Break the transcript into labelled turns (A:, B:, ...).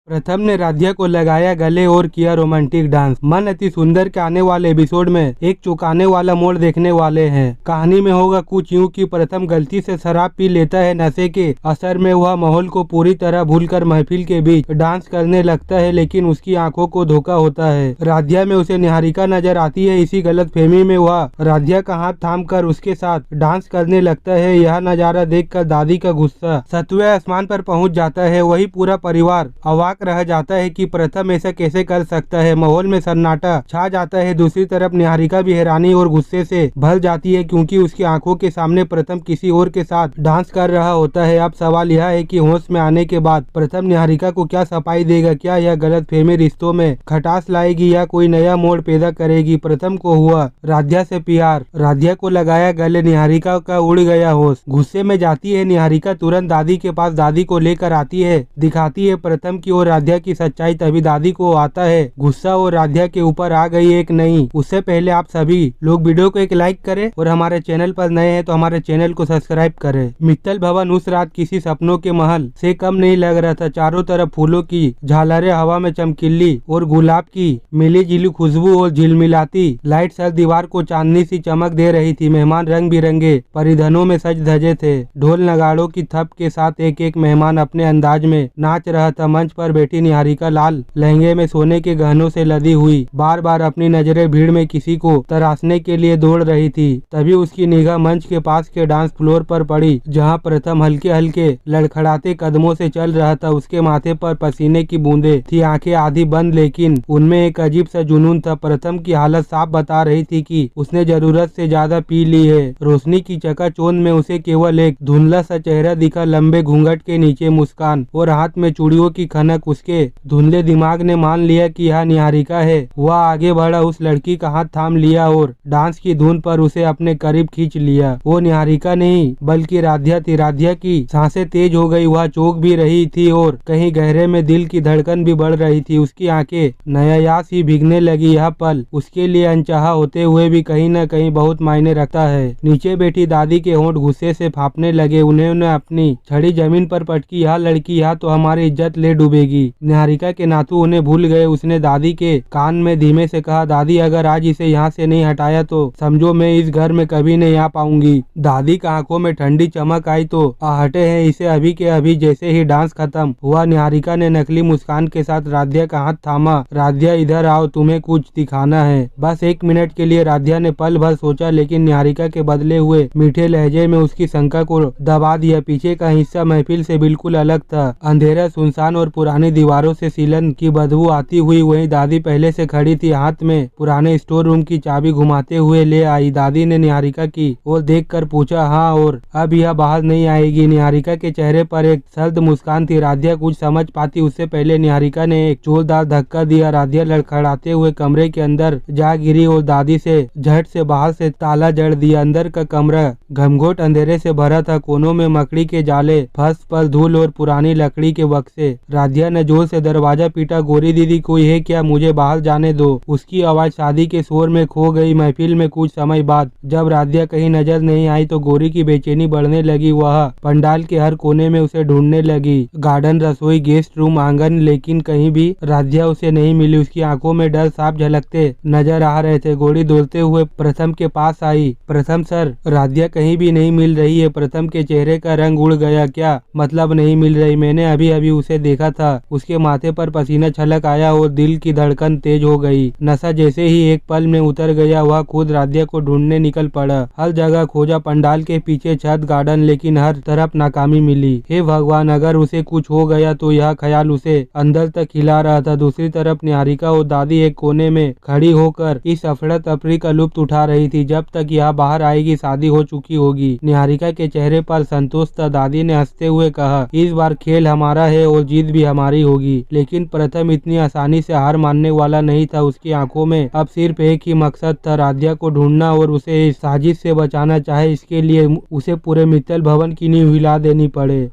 A: प्रथम ने राध्या को लगाया गले और किया रोमांटिक डांस। मन अति सुंदर के आने वाले एपिसोड में एक चौंकाने वाला मोड़ देखने वाले हैं। कहानी में होगा कुछ यूं कि प्रथम गलती से शराब पी लेता है। नशे के असर में वह माहौल को पूरी तरह भूलकर महफिल के बीच डांस करने लगता है, लेकिन उसकी आंखों को धोखा होता है। राध्या में उसे निहारिका नजर आती है। इसी गलतफहमी में वह राध्या का हाथ थाम कर उसके साथ डांस करने लगता है। यह नजारा देखकर दादी का गुस्सा सतवें आसमान पर पहुंच जाता है। वही पूरा परिवार अवाक रह जाता है कि प्रथम ऐसा कैसे कर सकता है। माहौल में सन्नाटा छा जाता है। दूसरी तरफ निहारिका भी हैरानी और गुस्से से भर जाती है, क्योंकि उसकी आंखों के सामने प्रथम किसी और के साथ डांस कर रहा होता है। अब सवाल यह है कि होश में आने के बाद प्रथम निहारिका को क्या सफाई देगा। क्या यह गलतफहमी रिश्तों में खटास लाएगी या कोई नया मोड़ पैदा करेगी। प्रथम को हुआ राध्या से प्यार, राध्या को लगाया गले, निहारिका का उड़ गया होश। गुस्से में जाती है निहारिका तुरंत दादी के पास, दादी को लेकर आती है, दिखाती है प्रथम की और राध्या की सच्चाई। तभी दादी को आता है गुस्सा और राध्या के ऊपर आ गई एक नई। उससे पहले आप सभी लोग वीडियो को एक लाइक करें और हमारे चैनल पर नए हैं तो हमारे चैनल को सब्सक्राइब करें। मित्तल भवन उस रात किसी सपनों के महल से कम नहीं लग रहा था। चारों तरफ फूलों की झालरें, हवा में चमकीली और गुलाब की मिली जुली खुशबू और झिलमिलाती लाइट हर दीवार को चांदनी सी चमक दे रही थी। मेहमान रंग बिरंगे परिधानों में सज धजे थे। ढोल नगाड़ों की थप के साथ एक एक मेहमान अपने अंदाज में नाच रहा था। मंच पर बैठी निहारिका लाल लहंगे में सोने के गहनों से लदी हुई बार बार अपनी नजरें भीड़ में किसी को तराशने के लिए दौड़ रही थी। तभी उसकी निगाह मंच के पास के डांस फ्लोर पर पड़ी, जहां प्रथम हल्के हल्के लड़खड़ाते कदमों से चल रहा था। उसके माथे पर पसीने की बूंदें थी, आंखें आधी बंद, लेकिन उनमें एक अजीब सा जुनून था। प्रथम की हालत साफ बता रही थी कि उसने जरूरत से ज्यादा पी ली है। रोशनी की चकाचौंध में उसे केवल एक धुंधला सा चेहरा दिखा, लंबे घूंघट के नीचे मुस्कान और हाथ में चूड़ियों की खनक। उसके धुंधले दिमाग ने मान लिया कि यह निहारिका है। वह आगे बढ़ा, उस लड़की का हाथ थाम लिया और डांस की धुन पर उसे अपने करीब खींच लिया। वो निहारिका नहीं बल्कि राध्या थी। राध्या की सांसें तेज हो गई, वह चौंक भी रही थी और कहीं गहरे में दिल की धड़कन भी बढ़ रही थी। उसकी आंखें नयायास ही भीगने लगी। यह पल उसके लिए अनचाहा होते हुए भी कहीं न कहीं बहुत मायने रखता है। नीचे बैठी दादी के होंठ गुस्से से फांपने लगे। उन्होंने अपनी छड़ी जमीन पर पटकी। यह लड़की यहाँ तो हमारी इज्जत ले डूबेगी। निहारिका के नातू उन्हें भूल गए। उसने दादी के कान में धीमे से कहा, दादी अगर आज इसे यहाँ से नहीं हटाया तो समझो मैं इस घर में कभी नहीं आ पाऊंगी। दादी की आंखों में ठंडी चमक आई तो हटे हैं इसे अभी के अभी। जैसे ही डांस खत्म हुआ, निहारिका ने नकली मुस्कान के साथ राध्या का हाथ थामा। राध्या इधर आओ, तुम्हें कुछ दिखाना है। बस 1 मिनट के लिए राध्या ने पल भर सोचा, लेकिन निहारिका के बदले हुए मीठे लहजे में उसकी शंका को दबा दिया। पीछे का हिस्सा महफिल से बिल्कुल अलग था। अंधेरा, सुनसान और पुरानी दीवारों से सीलन की बदबू आती हुई। वहीं दादी पहले से खड़ी थी, हाथ में पुराने स्टोर रूम की चाबी घुमाते हुए ले आई। दादी ने निहारिका की ओर देखकर पूछा, हाँ और अब यह बाहर नहीं आएगी। निहारिका के चेहरे पर एक सर्द मुस्कान थी। राध्या कुछ समझ पाती उससे पहले निहारिका ने एक जोरदार धक्का दिया। राध्या लड़खड़ाते हुए कमरे के अंदर जा गिरी और दादी से झट से बाहर से ताला जड़ दिया। अंदर का कमरा घमघोट अंधेरे से भरा था। कोनों में मकड़ी के जाले, फर्श पर धूल और पुरानी लकड़ी के बक्से। राध्या ने जोर से दरवाजा पीटा, गोरी दीदी कोई है क्या, मुझे बाहर जाने दो। उसकी आवाज शादी के शोर में खो गई। महफिल में कुछ समय बाद जब राध्या कहीं नजर नहीं आई तो गोरी की बेचैनी बढ़ने लगी। वह पंडाल के हर कोने में उसे ढूंढने लगी, गार्डन, रसोई, गेस्ट रूम, आंगन, लेकिन कहीं भी राध्या उसे नहीं मिली। उसकी आंखों में डर साफ झलकते नजर आ रहे थे। गोरी दौड़ते हुए प्रथम के पास आई। प्रथम सर, राध्या कहीं भी नहीं मिल रही है। प्रथम के चेहरे का रंग उड़ गया। क्या मतलब नहीं मिल रही? मैंने अभी अभी उसे देखा था। उसके माथे पर पसीना छलक आया और दिल की धड़कन तेज हो गई। नशा जैसे ही एक पल में उतर गया, वह खुद राध्या को ढूंढने निकल पड़ा। हर जगह खोजा, पंडाल के पीछे, छत, गार्डन, लेकिन हर तरफ नाकामी मिली। हे भगवान, अगर उसे कुछ हो गया तो? यह ख्याल उसे अंदर तक हिला रहा था। दूसरी तरफ निहारिका और दादी एक कोने में खड़ी होकर इस अफरा तफरी का लुत्फ उठा रही थी। जब तक यह बाहर आएगी शादी हो चुकी होगी। निहारिका के चेहरे पर संतोष था। दादी ने हंसते हुए कहा, इस बार खेल हमारा है और जीत भी हमारी होगी। लेकिन प्रथम इतनी आसानी से हार मानने वाला नहीं था। उसकी आंखों में अब सिर्फ एक ही मकसद था, राध्या को ढूंढना और उसे इस साजिश से बचाना, चाहे इसके लिए उसे पूरे मित्तल भवन की नींव हिला देनी पड़े।